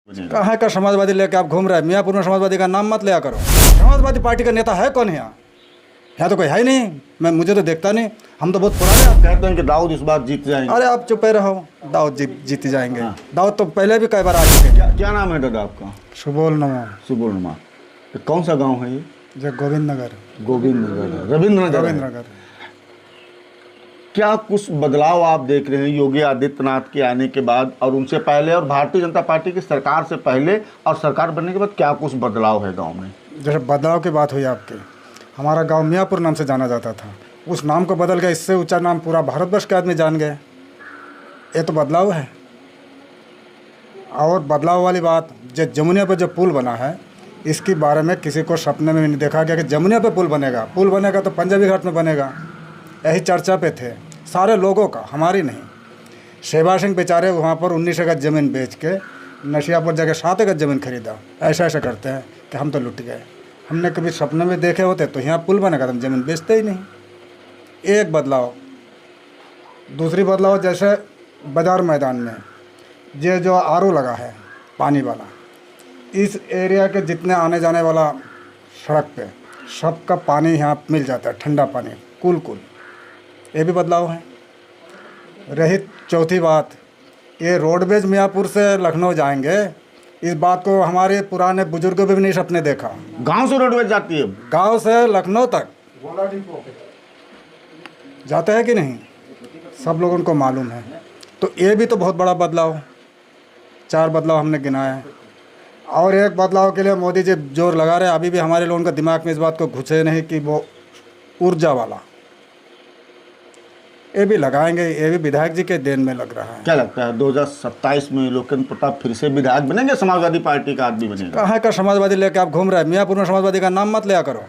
कहाँ का समाजवादी लेके आप घूम रहे हैं? मियाँपुर में समाजवादी का नाम मत लिया करो। समाजवादी पार्टी का नेता है कौन यहाँ तो कोई है ही नहीं। मुझे तो देखता नहीं। हम तो बहुत पुराने। आप कहते हैं कि दाऊद इस बार जीत जाएंगे। अरे आप चुप रहो, दाऊद जीत जाएंगे। दाऊद तो पहले भी कई बार आ चुके हैं। क्या नाम है दादा आपका? सुबोल कौन सा गांव है ये? जो गोविंद नगर रविंद्र नगर। क्या कुछ बदलाव आप देख रहे हैं योगी आदित्यनाथ के आने के बाद और उनसे पहले, और भारतीय जनता पार्टी की सरकार से पहले और सरकार बनने के बाद क्या कुछ बदलाव है गांव में? जैसे बदलाव की बात हुई आपके, हमारा गांव मियाँपुर नाम से जाना जाता था, उस नाम को बदल गया। इससे ऊंचा नाम पूरा भारतवर्ष के आदमी जान गए। ये तो बदलाव है। और बदलाव वाली बात, जो जमुनिया पर जो पुल बना है, इसके बारे में किसी को सपने में भी नहीं देखा गया कि जमुनिया पे पुल बनेगा तो पंजाबी घाट में बनेगा। यही चर्चा पे थे सारे लोगों का, हमारी नहीं। शेबा सिंह बेचारे वहाँ पर 19 एकड़ ज़मीन बेच के नशियापुर जगह 7 एकड़ ज़मीन खरीदा। ऐसा करते हैं कि हम तो लुट गए। हमने कभी सपने में देखे होते तो यहाँ पुल बनेगा तो हम ज़मीन बेचते ही नहीं। एक बदलाव। दूसरी बदलाव, जैसे बाजार मैदान में ये जो आरओ लगा है पानी वाला, इस एरिया के जितने आने जाने वाला सड़क पे सबका पानी यहाँ मिल जाता है, ठंडा पानी कूल। ये भी बदलाव है। रही चौथी बात, ये रोडवेज मियाँपुर से लखनऊ जाएंगे, इस बात को हमारे पुराने बुजुर्गों भी नहीं सपने देखा। गांव से रोडवेज जाती है? गांव से लखनऊ तक जाता है कि नहीं, सब लोगों को मालूम है। तो ये भी तो बहुत बड़ा बदलाव। 4 बदलाव हमने गिनाए हैं। और एक बदलाव के लिए मोदी जी जोर लगा रहे हैं। अभी भी हमारे लोगों का दिमाग में इस बात को घुसे नहीं कि वो ऊर्जा वाला, ये भी लगाएंगे। ये भी विधायक जी के देन में लग रहा है। क्या लगता है 2027 में लोकेंद्र प्रताप फिर से विधायक बनेंगे, समाजवादी पार्टी का आदमी बनेगा? कहाँ का समाजवादी लेके आप घूम रहे हैं? मियाँपुर में समाजवादी का नाम मत लिया करो।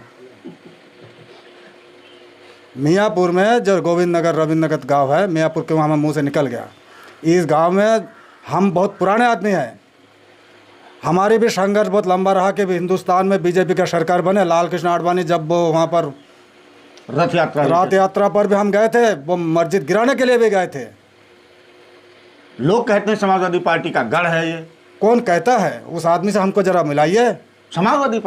मियाँपुर में जो गोविंद नगर रविंद्र नगर गाँव है, मियाँपुर के वहाँ मुँह से निकल गया। इस गाँव में हम बहुत पुराने आदमी हैं। हमारी भी संघर्ष बहुत लंबा रहा कि हिंदुस्तान में बीजेपी का सरकार बने। लाल कृष्ण आडवाणी जब वो वहाँ पर रथ यात्रा पर भी हम गए थे, वो मस्जिद गिराने के लिए भी गए थे। लोग कहते हैं समाजवादी पार्टी का गढ़ है ये। कौन कहता है? उस आदमी से हमको जरा मिलाइए। समाजवादी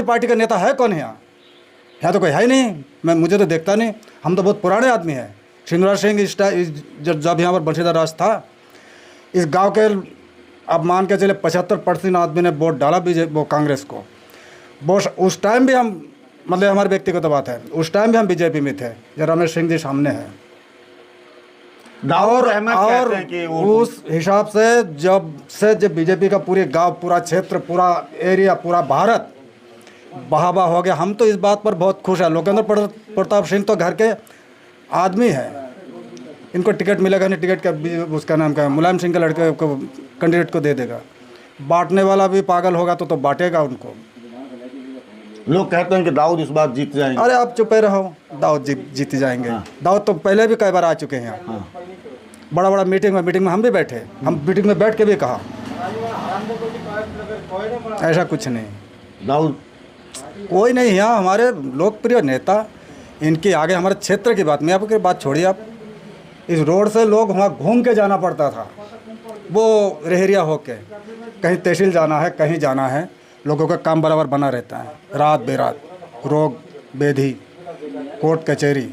पार्टी का नेता है कौन यहाँ तो कोई है ही नहीं। मुझे तो देखता नहीं। हम तो बहुत पुराने आदमी हैं। शिवराज सिंह जब यहाँ पर बंशीधर राज था, इस गांव के अब मान के चले 75% आदमी ने वोट डाला वो कांग्रेस को। वो उस टाइम भी हम, मतलब हमारे व्यक्तिगत बात है, उस टाइम भी हम बीजेपी में थे जब रमेश सिंह जी सामने हैं। और उस हिसाब से जब बीजेपी का पूरे गांव, पूरा क्षेत्र, पूरा एरिया, पूरा भारत बहावा हो गया। हम तो इस बात पर बहुत खुश हैं। लोकेंद्र प्रताप सिंह तो घर के आदमी है। इनको टिकट मिलेगा नहीं, टिकट का उसका नाम क्या है, मुलायम सिंह के लड़के को कैंडिडेट को दे देगा। बांटने वाला भी पागल होगा तो बांटेगा उनको। लोग कहते हैं कि दाऊद इस बार जीत जाएंगे। अरे आप चुप रहो, दाऊद जीत जाएंगे। दाऊद तो पहले भी कई बार आ चुके हैं यहाँ। बड़ा मीटिंग में हम भी बैठे। हम मीटिंग में बैठ के भी कहा ऐसा कुछ नहीं। दाऊद कोई नहीं यहाँ हमारे लोकप्रिय नेता। इनकी आगे हमारे क्षेत्र की बात, मियाँपुर की बात छोड़िए आप। इस रोड से लोग वहाँ घूम के जाना पड़ता था, वो रेहरिया होके। कहीं तहसील जाना है, कहीं जाना है, लोगों का काम बराबर बना रहता है। रात बेरात रोग बेधी, कोर्ट कचहरी,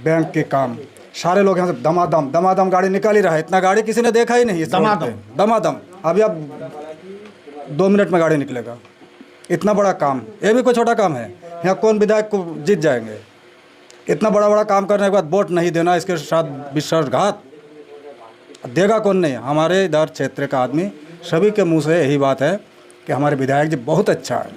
बैंक के काम, सारे लोग यहाँ से दमादम गाड़ी निकाल ही रहा है। इतना गाड़ी किसी ने देखा ही नहीं। दमादम अभी अब 2 मिनट में गाड़ी निकलेगा। इतना बड़ा काम, ये भी कोई छोटा काम है? यहाँ कौन विधायक को जीत जाएंगे? इतना बड़ा काम करने के बाद वोट नहीं देना, इसके साथ विश्वासघात देगा कौन नहीं? हमारे इधर क्षेत्र का आदमी, सभी के मुंह से यही बात है कि हमारे विधायक जी बहुत अच्छा है।